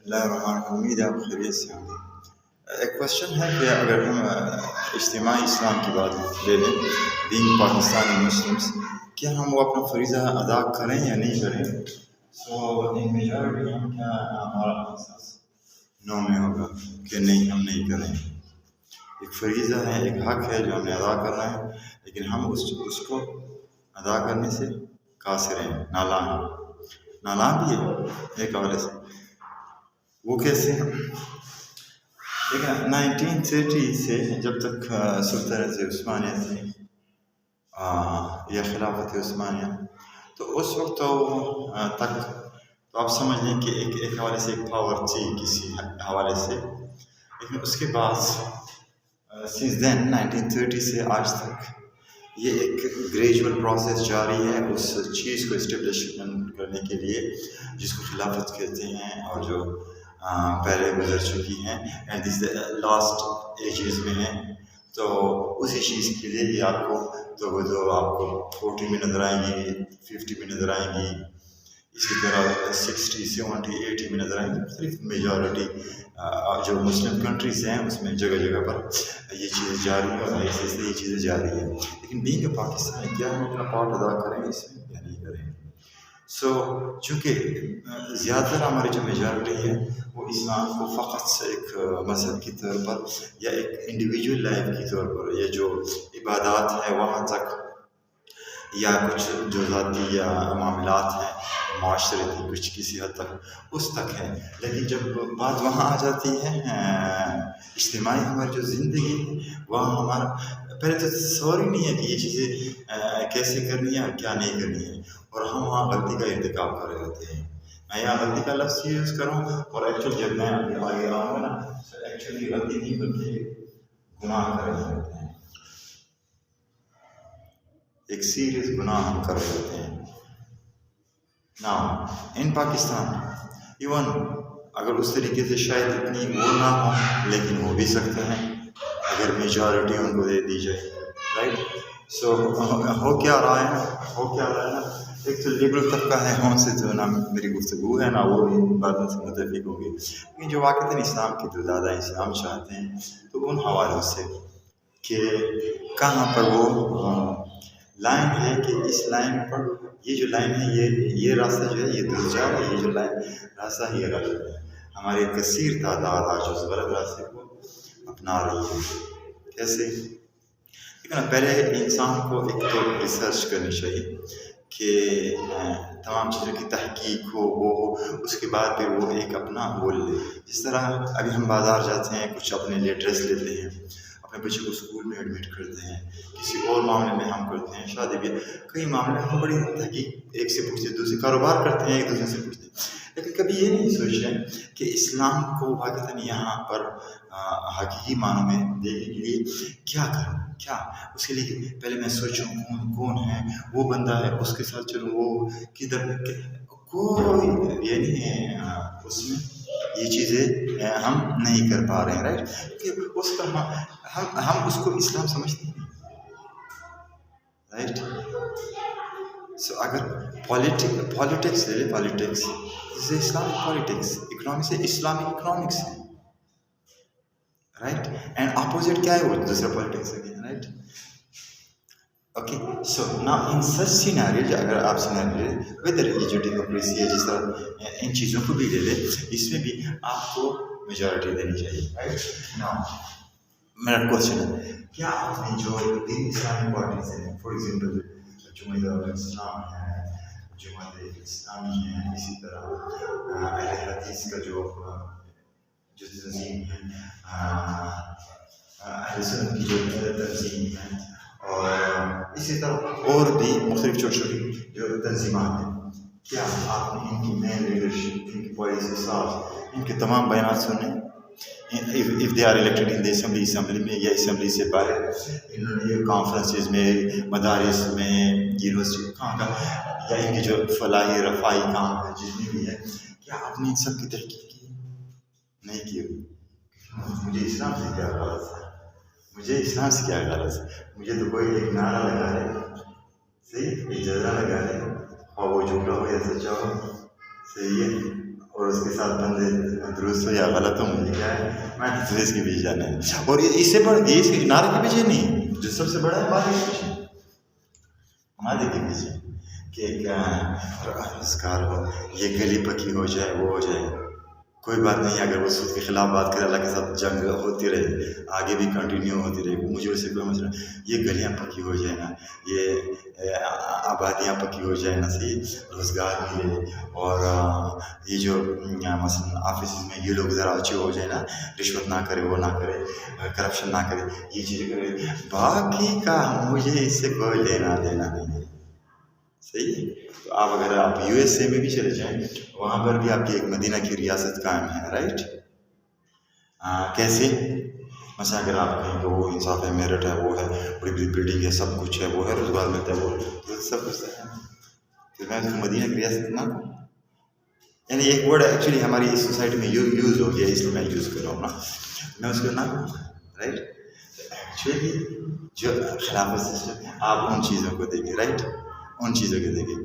اللہ الرحمن الرحیم، امید ہے آپ خیریت سے ہوں گے۔ ایک کوشچن ہے کہ اگر ہم اجتماعی اسلام کی بات لے لیں، بینگ پاکستانی مسلمس، کیا ہم وہ اپنا فریضہ ادا کریں یا نہیں کریں؟ سو ان میجورٹی ہم کیا ہمارا احساس نو میں ہوگا کہ نہیں، ہم نہیں کریں۔ ایک فریضہ ہے، ایک حق ہے جو ہم نے ادا کرنا ہے، لیکن ہم اس کو ادا کرنے سے قاصر ہیں، نالان بھی ہے ایک حوالے سے۔ وہ کیسے؟ لیکن 1930 سے جب تک سلطنت عثمانیہ سے یا خلافت عثمانیہ، تو اس وقت تک تو آپ سمجھ لیں کہ ایک حوالے سے ایک پاور تھی کسی حوالے سے، لیکن اس کے بعد سنس دین 1930 سے آج تک یہ ایک گریجول پروسیس جاری ہے اس چیز کو اسٹیبلشمنٹ کرنے کے لیے جس کو خلافت کہتے ہیں، اور جو پہلے گزر چکی ہیں اینڈ دس لاسٹ ایجز میں ہیں۔ تو اسی چیز کے لیے یہ آپ کو تو آپ کو 40 میں نظر آئیں گی، 50 میں نظر آئیں گی، اسی طرح 60 70 80 میں نظر آئیں گی۔ مختلف میجورٹی جو مسلم کنٹریز ہیں اس میں جگہ جگہ پر یہ چیزیں جاری ہیں اور ایسے یہ چیزیں جاری ہیں۔ لیکن بینگ پاکستان کیا ہم اپنا پارٹ ادا کریں اس میں یا نہیں کریں؟ سو چونکہ زیادہ تر ہماری جو میجورٹی ہے وہ اسلام کو فقط ایک مذہب کی طور پر یا ایک انڈیویجول لائف کی طور پر، یا جو عبادات ہے وہاں تک، یا کچھ جو ذاتی یا معاملات ہیں معاشرتی کچھ کسی حد تک اس تک ہے۔ لیکن جب بات وہاں آ جاتی ہے اجتماعی ہماری جو زندگی ہے، وہاں ہمارا پہلے تو تصور ہی نہیں ہے کہ یہ چیزیں کیسے کرنی ہے اور کیا نہیں کرنی ہے، اور ہم وہاں غلطی کا ارتکاب کر رہے ہوتے ہیں۔ میں یہاں غلطی کا لفظ یوز کروں اور ایکچولی جب میں آگے آؤں گا نا، ایکچولی غلطی نہیں بلکہ گناہ کر رہے ہوتے ہیں، ایک سیریس گناہ ہم کر رہے ہوتے ہیں۔ نا ان پاکستان ایون اگر اس طریقے سے شاید اتنی وہ نہ ہو، لیکن ہو بھی سکتے ہیں اگر میجورٹی ان کو دے دی جائے، رائٹ؟ سو ہو کیا رہا ہے نا، ایک تو لبرل طبقہ ہے، ان سے تو نہ میری گفتگو ہے نہ وہ ان باتوں سے متفق ہوگی، لیکن جو واقعتاً اسلام کی جو زیادہ اسلام چاہتے ہیں تو ان حوالوں سے کہ کہاں پر وہ لائن ہے کہ اس لائن پر یہ جو لائن ہے یہ راستہ جو ہے یہ درست جا رہا ہے، یہ جو لائن راستہ ہے یہ غلط ہے۔ ہماری کثیر تعداد آج اس غلط راستے کو اپنا رہی ہے۔ کیسے؟ لیکن پہلے انسان کو ایک تو ریسرچ کرنی چاہیے کہ تمام چیزوں کی تحقیق ہو، وہ ہو، اس کے بعد پھر وہ ایک اپنا وہ لے۔ جس طرح ابھی ہم بازار جاتے ہیں، کچھ اپنے لیے ڈریس لیتے ہیں، اپنے بچے کو اسکول میں ایڈمٹ کرتے ہیں، کسی اور معاملے میں ہم کرتے ہیں، شادی بھی، کئی معاملے میں ہم بڑی تحقیق ایک سے پوچھتے ہیں، دوسرے کاروبار کرتے ہیں، ایک دوسرے سے پوچھتے ہیں، لیکن کبھی یہ نہیں سوچ رہے کہ اسلام کو واقعتاً یہاں پر حقیقی معنوں میں دیکھنے کے لیے کیا کروں، کیا اس کے لیے پہلے میں سوچوں کون ہے وہ بندہ ہے، اس کے ساتھ چلو، وہ کدھر، کوئی یہ نہیں ہے اس میں، یہ چیزیں ہم نہیں کر پا رہے ہیں، رائٹ؟ کہ اس کا ہم اس کو اسلام سمجھتے ہیں، رائٹ؟ سو اگر پالیٹکس لے لیں، پالیٹکس سے اسلامک پالیٹکس، اکنامی سے اسلامک اکنامکس ہے، رائٹ؟ اینڈ اپوزٹ کیا ہے؟ وہ دوسرا پالیٹکس ہے، رائٹ؟ اوکے، سو نا ان سچ سیناریو، اگر آپ سیناریو ویدر یہ جو ڈیموکریسی ہے، جس طرح ان چیزوں کو بھی لے لیں، اس میں بھی آپ کو میجورٹی دینی چاہیے، رائٹ؟ نا میرا کوشچن ہے، کیا آپ نے جو تین اسلامی پارٹیز ہیں، فار ایگزامپل جمہوریت اسلام ہے، جماعت اسلامی ہے، اسی طرح اہل حدیث کا جو تنظیم ہے، اہل سنت کی جو تنظیم ہے، اور اسی طرح اور بھی مختلف چھوٹی چھوٹی جو تنظیمات ہیں، کیا آپ نے ان کی مین لیڈرشپ، ان کی پالیسی ساز، ان کے تمام بیانات سنے؟ if they are elected in the assembly میں یا اسمبلی سے باہر، انہوں نے یہ کانفرنسز میں، مدارس میں، یونیورسٹی کہاں کا، یا ان کی جو فلاحی رفائی کام ہے جتنی بھی ہے، کیا آپ نے ان سب کی تحقیق کی؟ نہیں کی ہوئی۔ مجھے اسلام سے کیا غرض ہے؟ مجھے تو کوئی ایک نعرہ لگا ہے، صحیح، ایک جذرہ لگا ہے، اور وہ جھوٹا ہو یا سچا ہو، صحیح ہے، اور اس کے ساتھ بندے درست ہو یا غلط ہو، مجھے کیا ہے، میں تو اس کے پیچھے جانا ہے. اور اس سے بڑھ یہ اس کے نعرے کے پیچھے نہیں، جو سب سے بڑا ہے مادے کے پیچھے، مادے کے پیچھے کہ کیا روزگار ہو، یہ گلی پکی ہو جائے، وہ ہو جائے، کوئی بات نہیں. اگر وہ سود کے خلاف بات کرے، اللہ کے ساتھ جنگ ہوتی رہے، آگے بھی کنٹینیو ہوتی رہے، مجھے اسے کوئی مسئلہ. یہ گلیاں پکی ہو جائے نا، یہ آبادیاں پکی ہو جائے نا، صحیح روزگار ملے، اور یہ جو مثلاً آفس میں یہ لوگ ذرا اچھے ہو جائے نا، رشوت نہ کرے، وہ نہ کرے، کرپشن نہ کرے، یہ چیزیں کرے، باقی کا مجھے اس سے کوئی لینا دینا نہیں ہے. صحیح. تو آپ اگر آپ یو ایس اے میں بھی چلے جائیں، وہاں پر بھی آپ کی ایک مدینہ کی ریاست قائم ہے، رائٹ. کیسے؟ مثلا اگر آپ کہیں کہ وہ انصاف ہے، میرٹ ہے، وہ ہے، بڑی بڑی بلڈنگ ہے، سب کچھ ہے، وہ ہے، روزگار ملتا ہے، وہ تو سب کچھ ہے. پھر میں اس کو مدینہ کی ریاست نہ، یعنی ایک ورڈ ایکچولی ہماری اس سوسائٹی میں یوز ہو گیا، اس لیے میں یوز کر رہا ہوں نا، میں اس کو نہ کہوں، رائٹ. ایکچولی جو خلافت سسٹم، آپ ان چیزوں کو دیکھیں، رائٹ، ان چیزوں کو دیکھیں.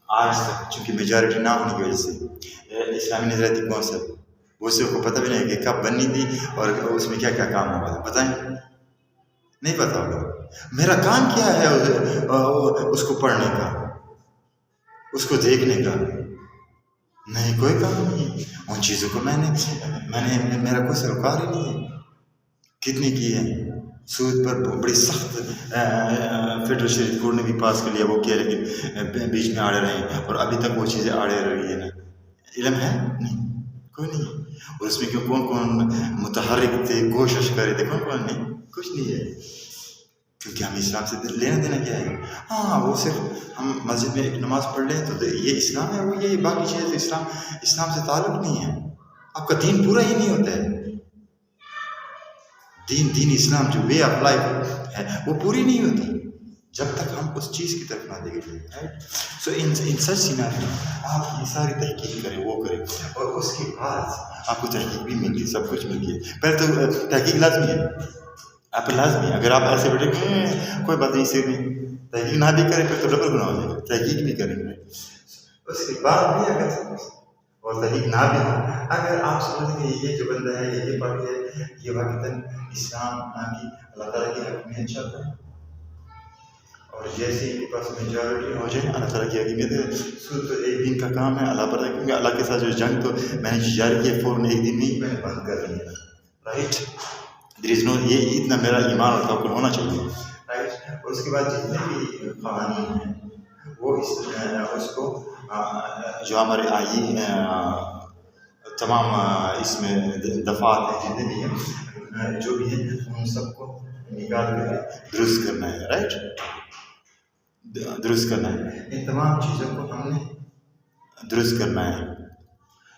آج تک چونکہ میجارٹی نہ ہونے کی وجہ سے اسلامی نظریاتی کونسل وہ سے کو پتہ بھی نہیں کہ کب بنی تھی اور اس میں کیا کیا کام ہوا تھا، بتائیں؟ نہیں پتہ ہوگا. میرا کام کیا ہے اس کو پڑھنے کا، اس کو دیکھنے کا؟ نہیں، کوئی کام نہیں. ان چیزوں کو میں نے میرا کوئی سروکار ہی نہیں ہے. کتنی کی ہے سود پر بڑی سخت فیڈرل شریعت کورٹ نے بھی پاس کر لیا، وہ کیا، لیکن بیچ میں آڑے رہے، اور ابھی تک وہ چیزیں آڑے رہی ہیں نا. علم ہے نہیں، کوئی نہیں. اور اس میں کیوں کون کون متحرک تھے، کوشش کرے تھے، کون نہیں، کچھ نہیں ہے. کیونکہ ہم اسلام سے لینا دینا کیا ہے؟ ہاں، وہ صرف ہم مسجد میں ایک نماز پڑھ لیں تو یہ اسلام ہے، وہ یہ باقی چیزیں اسلام سے تعلق نہیں ہے. آپ کا دین پورا ہی نہیں ہوتا ہے. دین اسلام جو وے آف لائف ہے وہ پوری نہیں ہوتی جب تک ہم اس چیز کی طرف نہ دیکھیں، رائٹ. سو ان سچ سیناریو آپ یہ ساری تحقیق کریں، وہ کریں، اور اس کے بعد آپ کو تحقیق بھی مل گئی، سب کچھ مل گیا. پہلے تو تحقیق لازمی ہے، آپ لازمی ہے. اگر آپ ایسے بیٹھے کوئی بات نہیں، صرف نہیں تحقیق نہ بھی کریں پھر تو ڈبل گناہ ہو جائے گا. تحقیق بھی کریں گے، اس کے بعد بھی اگر سب کچھ اور تحقیق نہ بھی ہو، اگر آپ سمجھیں کہ یہ جو بندہ ہے، یہ پارٹی ہے، یہ واقعاً اسلام کی اللہ تعالیٰ کے حق میں چلتا ہے، اور جیسے ان کے پاس میجورٹی ہو جائے، اللہ تعالیٰ کی حکیمیت ہے. سود تو ایک دن کا کام ہے، اللہ پر کیونکہ اللہ کے ساتھ جو جنگ تو میں نے جاری کی ہے، فوراً ایک دن نہیں میں نے بند کر رہی ہے، رائٹ. دیر از نو، یہ اتنا میرا ایمان اور توکل ہونا چاہیے، رائٹ. اور اس کے بعد جتنے بھی قوانین ہیں وہ اس کو جو ہمارے آئین تمام اس میں دفعات ہیں جتنے بھی ہیں، جو بھی ہیں، ان سب کو نکال کر درست کرنا ہے، رائٹ. درست کرنا ہے، ان تمام چیزوں کو ہم نے درست کرنا ہے.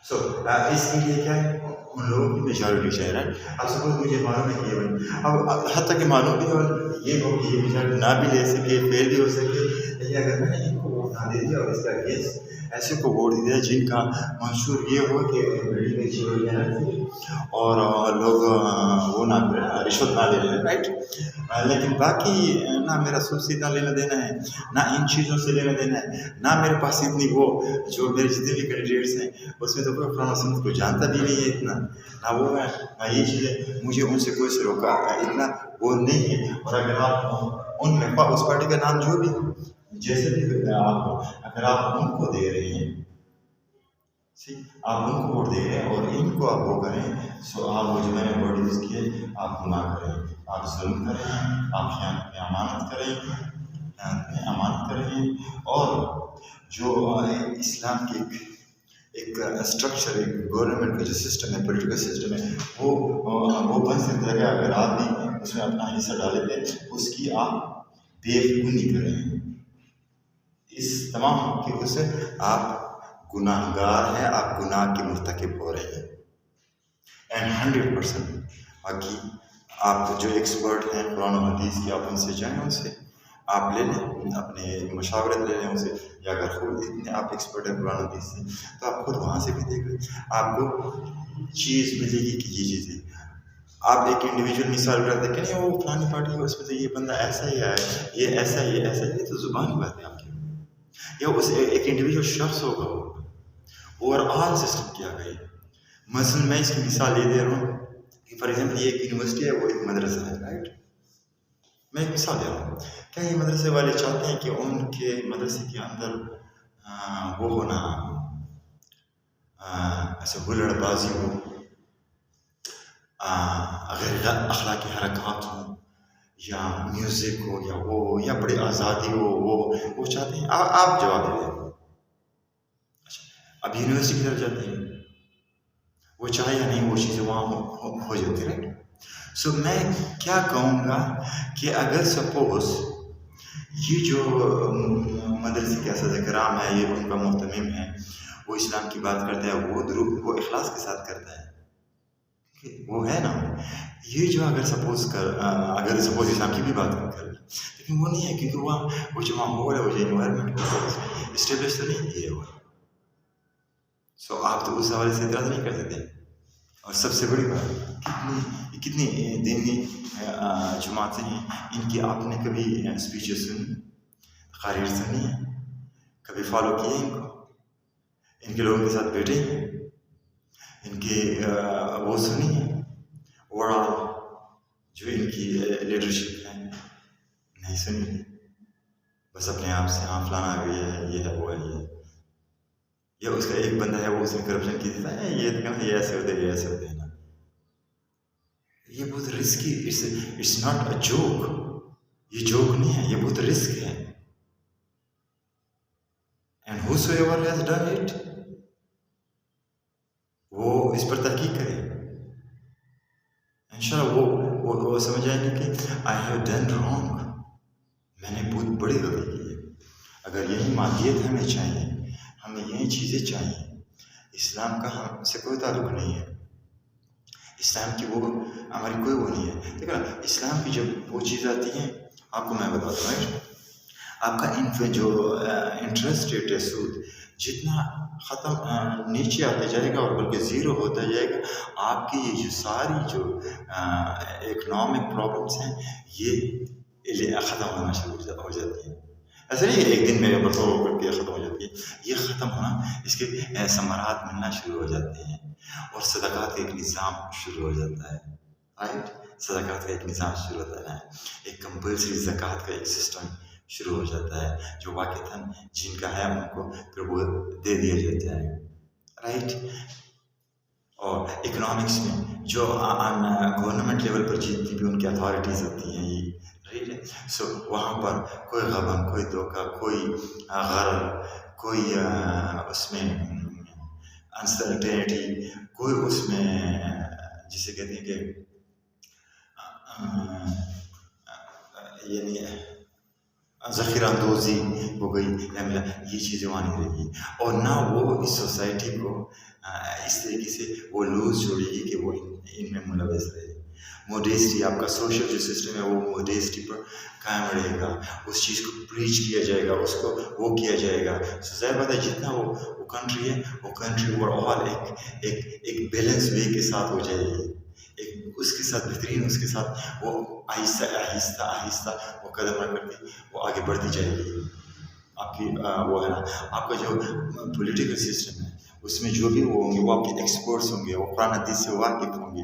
سو اس کے لیے کیا ہے، ان لوگوں کی میجورٹی چاہیے، رائٹ. اب سپوز مجھے معلوم ہے کہ یہ بنی، اب حتیٰ کہ معلوم بھی ہو یہ ہو کہ یہ میجورٹی نہ بھی لے سکے، فیل بھی ہو سکے، لیکن اگر میں نے ان کو ووٹ نہ دے دیا اور اس کا کیس ایسے کو ووٹ دیا جن کا منشور یہ ہو کہ بلڈنگ اچھی ہو جائے اور لوگ وہ نہ کریں، رشوت نہ لے لیں، رائٹ. لیکن باقی نہ میرا سود سے اتنا لینا دینا ہے، نہ ان چیزوں سے لینا دینا ہے، نہ میرے پاس اتنی وہ جو میرے جتنے بھی کینڈیڈیٹس ہیں اس میں تو کوئی قرآن سنت کو جانتا بھی نہیں ہے اتنا، نہ وہ ہے نہ یہ چیزیں، مجھے ان سے کوئی سے روکا اتنا وہ نہیں ہے. اور اگر آپ ان میں اس پارٹی کا نام جو بھی جیسے بھی آپ اگر آپ ان کو دے رہے ہیں، آپ ان کو ووٹ دے رہے ہیں اور ان کو آپ وہ کریں، سو آپ وہ جو میں نے ورڈ یوز کیے، آپ گناہ کریں، آپ ظلم کریں، آپ خیانت میں امانت کریں، اور جو اسلام کی ایک اسٹرکچر، ایک گورنمنٹ کا جو سسٹم ہے، پولیٹیکل سسٹم ہے، وہ بن سکتا ہے کہ اگر آپ بھی اس میں اپنا حصہ ڈالے تھے، اس کی آپ بے خونی کریں. اس تمام کی وجہ سے آپ گناہ گار ہیں، آپ گناہ کے مرتکب ہو رہے ہیں، اینڈ 100%. باقی آپ جو ایکسپرٹ ہیں قرآن و حدیث کی، آپ ان سے جائیں، ان سے آپ لے لیں، اپنے مشاورت لے لیں ان سے، یا اگر خود اتنے آپ ایکسپرٹ ہیں قرآن و حدیث سے تو آپ خود وہاں سے بھی دیکھ لیں، آپ کو چیز ملے گی کہ یہ چیزیں. آپ ایک انڈیویجول مثال کرتے کہ نہیں وہ فلانی پارٹی ہے، اس میں تو یہ بندہ ایسا ہی ہے، یہ ایسا ہی ہے، ایسا ہی ہے، تو زبانی بات ہے آپ کی. یا اس ایک انڈیویجول شخص ہوگا، اوور آل سسٹم کیا گیا ہے. مثلاً میں اس کی مثال یہ دے رہا ہوں کہ فار ایگزامپل یہ ایک یونیورسٹی ہے، وہ ایک مدرسہ ہے، رائٹ. میں ایک مثال دے رہا ہوں. کیا یہ مدرسے والے چاہتے ہیں کہ ان کے مدرسے کے اندر وہ ہونا ایسے ہلڑ بازی ہو، غیر اخلاقی حرکات ہوں، یا میوزک ہو، یا وہ ہو، یا بڑی آزادی ہو، وہ چاہتے ہیں؟ آپ جواب دے دیں. اچھا، اب یونیورسٹی کی طرف جاتے ہیں، وہ چاہے یا نہیں وہ چیزیں وہاں ہو جاتی ہے، رائٹ. سو میں کیا کہوں گا کہ اگر سپوز یہ جو مدرسے کے اساتذہ کرام ہے، یہ ان کا محتمم ہے، وہ اسلام کی بات کرتا ہے، وہ اخلاص کے ساتھ کرتا ہے، وہ ہے نا. یہ جو اگر سپوز اسلام کی بھی بات کر لیکن وہ نہیں ہے، کیونکہ وہ جو ماحول ہے، وہ جو انوائرمنٹ اسٹیبلش تو نہیں کیا ہوا. سو آپ تو اس حوالے سے اعتراض نہیں کر سکتے. اور سب سے بڑی بات، کتنی دینی جماعتیں ہیں، ان کی آپ نے کبھی اسپیچز سنی، تقاریر سنی ہے، کبھی فالو کیے ان کو، ان کے لوگوں کے ساتھ بیٹھے ہیں، ان کے وہ سنی ہے اوور آل جو ان کی لیڈرشپ ہے؟ نہیں سنی. بس اپنے آپ سے ہاں فلانا یہ ہے وہ ہے، یا اس کا ایک بندہ ہے وہ اس نے کرپشن کی دیتا ہے، یہ کہنا یہ ایسے ہوتے یہ ایسے ہوتے ہیں نا. یہ بہت risky, it's not a joke. یہ جوک نہیں ہے، یہ بہت رسک ہے. And whosoever has done it، وہ اس پر تحقیق کرے. انشاءاللہ وہ سمجھ جائیں گے کہ آئی ہیو ڈن رانگ، میں نے بہت بڑی غلطی کی ہے. اگر یہی مادیت ہمیں چاہیے، ہمیں یہی چیزیں چاہیے، اسلام کا ہم سے کوئی تعلق نہیں ہے. اسلام کی وہ ہماری کوئی وہ نہیں ہے. دیکھو نا، اسلام کی جب وہ چیز آتی ہے، آپ کو میں بتاتا ہوں، آپ کا جو انٹرسٹ ریٹ ہے، سود جتنا ختم نیچے آتا جائے گا اور بلکہ زیرو ہوتا جائے گا، آپ کی یہ جو ساری جو اکنامک پرابلمس ہیں یہ ختم ہونا شروع ہو جاتی ہیں. ایسا نہیں ہے ایک دن میں بطور کر کے ختم ہو جاتی ہے، یہ ختم ہونا، اس کے ثمرات ملنا شروع ہو جاتے ہیں، اور صدقات کا ایک نظام شروع ہو جاتا ہے، رائٹ. صدقات کا ایک نظام شروع ہوتا ہے، ایک کمپلسری زکوٰۃ کا ایک سسٹم شروع ہو جاتا ہے، جو واقعتاً جن کا ہے ان کو پھر وہ دے دیا جاتا ہے، رائٹ. اور اکنامکس میں جو گورنمنٹ لیول پر جتنی بھی ان کی اتھارٹیز ہوتی ہیں، یہ رائٹ ہے. سو وہاں پر کوئی غبن، کوئی دھوکہ، کوئی غرر، کوئی اس میں انسرٹینٹی، کوئی اس میں جسے کہتے ہیں کہ یعنی ذخیرہ اندوزی ہو گئی، یہ چیزیں وہاں نہیں رہے گی. اور نہ وہ اس سوسائٹی کو اس طریقے سے وہ لوز چھوڑے گی کہ وہ ان میں ملوث رہے. موڈیسٹی، آپ کا سوشل جو سسٹم ہے وہ موڈیسٹی پر قائم رہے گا، اس چیز کو پریچ کیا جائے گا، اس کو وہ کیا جائے گا. ظاہر بات ہے جتنا وہ کنٹری ہے، وہ کنٹری اوور آل ایک بیلنس وے کے ساتھ ہو جائے گی، ایک اس کے ساتھ بہترین، اس کے ساتھ وہ آہستہ آہستہ آہستہ وہ قدم رکھ کر کے وہ آگے بڑھتی جائے گی. آپ کی وہ ہے نا، آپ کا جو پولیٹیکل سسٹم ہے اس میں جو بھی وہ ہوں گے وہ آپ کے ایکسپرٹس ہوں گے، وہ قرآن حدیث سے واقف ہوں گے.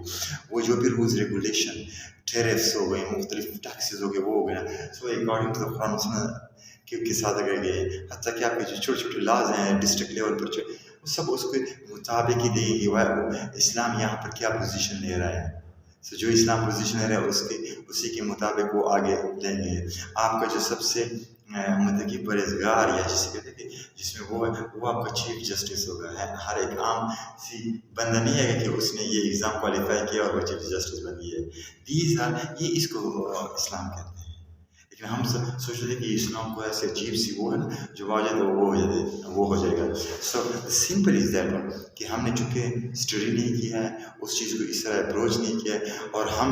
وہ جو بھی رولز ریگولیشن، ٹیرفس ہو گئے، مختلف ٹیکسز ہو گئے، وہ ہو گیا. سو اکارڈنگ ٹو دا قرآن کے ساتھ اگر گئے، حتیٰ کہ آپ کے جو چھوٹے چھوٹے لاز ہیں ڈسٹرکٹ لیول پر وہ سب اس کے مطابق ہی دے گی. اسلام یہاں پر کیا پوزیشن لے رہا ہے، سو جو اسلام پوزیشن لے رہا ہے اسی کے مطابق وہ آگے لیں گے. آپ کا جو سب سے متقی پرہیزگار، یا جسے کہتے ہیں جس میں وہ آپ کا چیف جسٹس ہوگا. ہر ایک عام سی بندہ نہیں ہے کہ اس نے یہ ایگزام کوالیفائی کیا اور وہ چیف جسٹس بن گیا. یہ اس کو اسلام کہتے ہیں. لیکن ہم سوچتے تھے کہ اسلام کو ایسے عجیب سی وہ ہے نا، جو آ جائے تو وہ ہو جائے گا. سو سمپل از دیٹ کہ ہم نے چونکہ اسٹڈی نہیں کیا ہے، اس چیز کو اس طرح اپروچ نہیں کیا ہے، اور ہم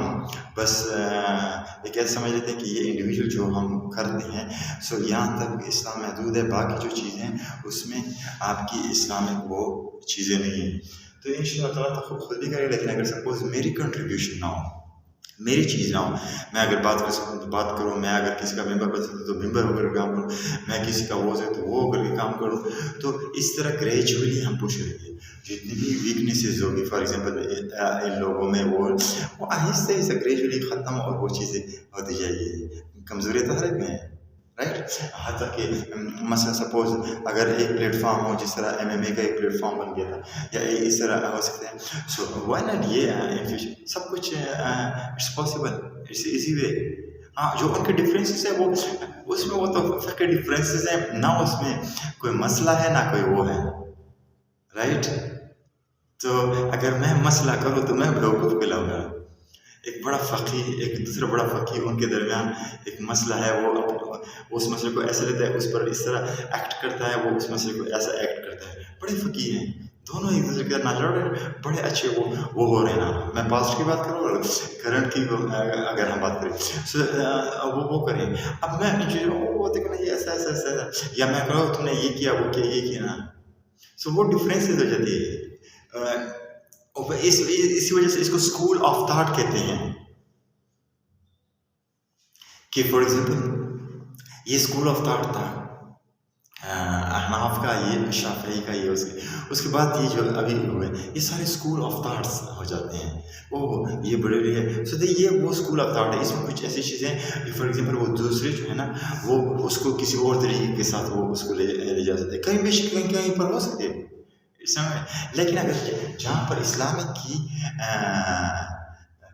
بس ایک ایسا سمجھ لیتے ہیں کہ یہ انڈیویجول جو ہم کرتے ہیں، سو یہاں تک اسلام محدود ہے، باقی جو چیزیں ہیں اس میں آپ کی اسلامک وہ چیزیں نہیں ہیں. تو ان شاء اللہ تعالیٰ تو خود بھی کرے. لیکن اگر سپوز میری کنٹریبیوشن نہ ہو، میری چیز نہ ہو. میں اگر بات کر سکوں تو بات کروں, میں اگر کسی کا ممبر بن سکتا تو ممبر ہو کر کام کروں, میں کسی کا وہ ہے تو وہ ہو کر کے کام کروں. تو اس طرح گریجولی ہم پوچھ رہے ہیں جتنی بھی ویکنیسز ہوگی فار ایگزامپل ان لوگوں میں وہ آہستہ آہستہ گریجولی ختم اور وہ چیزیں ہوتی جائے گی. کمزوریاں تو ہر ایک میں ہیں رائٹ. حتیٰ کہ مثلا سپوز اگر ایک پلیٹ فارم ہو جس طرح MMA کا ایک پلیٹ فارم بن گیا تھا یا اس طرح ہو سکتے ہیں, سو وائی ناٹ یہ ان فیوچر سب کچھ it's possible, it's easy way. ہاں جو ان کے ڈفرینسز ہیں وہ اس میں وہ تو فیکٹ ڈفرینسز ہیں نہ, اس میں کوئی مسئلہ ہے نہ کوئی وہ ہے رائٹ. تو اگر میں مسئلہ کروں تو میں بیوقوف کہلاؤں گا. ایک بڑا فقیہ ایک دوسرا بڑا فقیہ ان کے درمیان ایک مسئلہ ہے, وہ اس مسئلے کو ایسا لیتا ہے, اس پر اس طرح ایکٹ کرتا ہے, وہ اس مسئلے کو ایسا ایکٹ کرتا ہے. بڑے فقیہ ہیں دونوں, ایک دوسرے کے نہ لڑ رہے, بڑے اچھے وہ ہو رہے ہیں نا. میں پاسٹ کی بات کروں اور کرنٹ کی اگر ہم بات کریں وہ کریں. اب میں وہ دیکھو نا یہ ایسا ایسا ایسا, یا میں کہوں تم نے یہ کیا وہ کیا یہ کیا نا, سو وہ ڈفرینسز ہو جاتی ہے. اسی وجہ سے اس کو اسکول آف تھاٹ کہتے ہیں کہ فار ایگزامپل یہ اسکول آف تھاٹ تھا احناف کا, یہ شافعی کا, یہ اس کے بعد یہ جو ابھی ہوئے یہ سارے اسکول آف تھاٹس ہو جاتے ہیں. یہ بڑے ہے سو یہ وہ اسکول آف تھاٹ ہے. اس میں کچھ ایسی چیزیں فار ایگزامپل وہ دوسرے جو ہے نا وہ اس کو کسی اور طریقے کے ساتھ وہ اس کو لے جا سکتے ہیں, کہیں بھی کہیں پر ہو سکتے ہیں. لیکن اگر جہاں پر اسلام کی